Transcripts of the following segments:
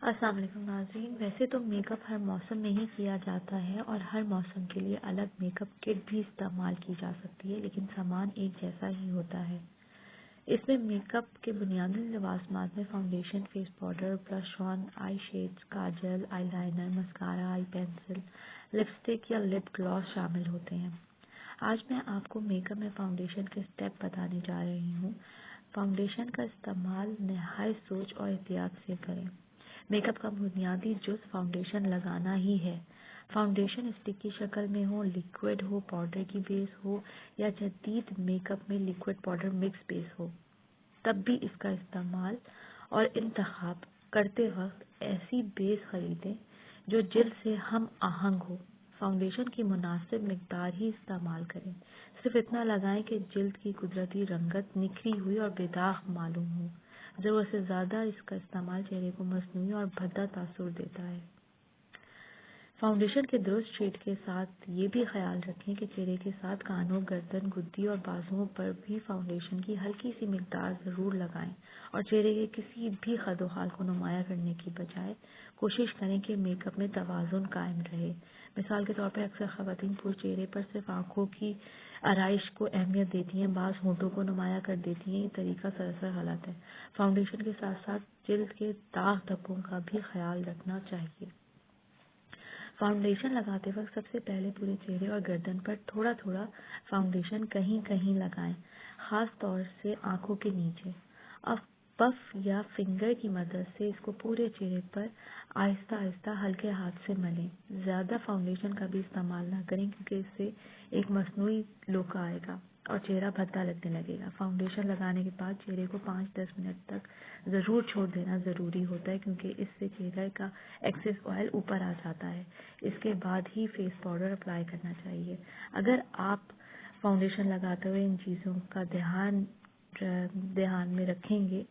السلام علیکم ناظرین. ویسے تو میک اپ ہر موسم میں ہی کیا جاتا ہے اور ہر موسم کے لیے الگ میک اپ کٹ بھی استعمال کی جا سکتی ہے، لیکن سامان ایک جیسا ہی ہوتا ہے. اس میں میک اپ کے بنیادی لوازمات میں فاؤنڈیشن، فیس پاؤڈر، بلش آن، آئی شیڈز، کاجل، آئی لائنر، مسکارا، آئی پینسل، لپسٹک یا لپ گلاس شامل ہوتے ہیں. آج میں آپ کو میک اپ میں فاؤنڈیشن کے اسٹیپ بتانے جا رہی ہوں. فاؤنڈیشن کا استعمال نہایت سوچ اور احتیاط سے کریں. میک اپ کا بنیادی جز فاؤنڈیشن لگانا ہی ہے. فاؤنڈیشن اسٹک کی شکل میں ہو، لیکوڈ ہو، پاؤڈر کی بیس ہو یا جدید میک اپ میں لیکوڈ پاؤڈر مکس بیس ہو، تب بھی اس کا استعمال اور انتخاب کرتے وقت ایسی بیس خریدیں جو جلد سے ہم آہنگ ہو. فاؤنڈیشن کی مناسب مقدار ہی استعمال کریں. صرف اتنا لگائیں کہ جلد کی قدرتی رنگت نکھری ہوئی اور بے داغ معلوم ہو. ضرورت سے زیادہ اس کا استعمال چہرے کو مصنوعی اور بھدا تاثر دیتا ہے. فاؤنڈیشن کے درست شیڈ کے ساتھ یہ بھی خیال رکھیں کہ چہرے کے ساتھ کانوں، گردن، گدی اور بازوؤں پر بھی فاؤنڈیشن کی ہلکی سی مقدار ضرور لگائیں اور چہرے کے کسی بھی خد و خال کو نمایاں کرنے کی بجائے کوشش کریں کہ میک اپ میں توازن قائم رہے. مثال کے طور پر اکثر خواتین پورے چہرے پر صرف آنکھوں کی آرائش کو اہمیت دیتی ہیں، بعض ہونٹوں کو نمایاں کر دیتی ہیں. یہ طریقہ سراسر غلط ہے. فاؤنڈیشن کے ساتھ ساتھ جلد کے داغ دھبوں کا بھی خیال رکھنا چاہیے. فاؤنڈیشن لگاتے وقت سب سے پہلے پورے چہرے اور گردن پر تھوڑا تھوڑا فاؤنڈیشن کہیں کہیں لگائیں، خاص طور سے آنکھوں کے نیچے. اب پف یا فنگر کی مدد سے اس کو پورے چہرے پر آہستہ آہستہ ہلکے ہاتھ سے ملیں. زیادہ فاؤنڈیشن کا بھی استعمال نہ کریں کیونکہ اس سے ایک مصنوعی لک آئے گا اور چہرہ بھدا لگنے لگے گا. فاؤنڈیشن لگانے کے بعد چہرے کو 5-10 منٹ تک ضرور چھوڑ دینا ضروری ہوتا ہے کیونکہ اس سے چہرے کا ایکسس آئل اوپر آ جاتا ہے. اس کے بعد ہی فیس پاؤڈر اپلائی کرنا چاہیے. اگر آپ فاؤنڈیشن لگاتے ہوئے ان چیزوں کا دھیان میں رکھیں گے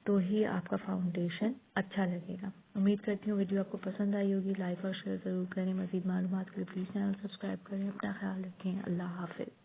تو ہی آپ کا فاؤنڈیشن اچھا لگے گا. امید کرتی ہوں ویڈیو آپ کو پسند آئی ہوگی. لائک اور شیئر ضرور کریں. مزید معلومات کے لیے پلیز چینل سبسکرائب کریں. اپنا خیال رکھیں. اللہ حافظ.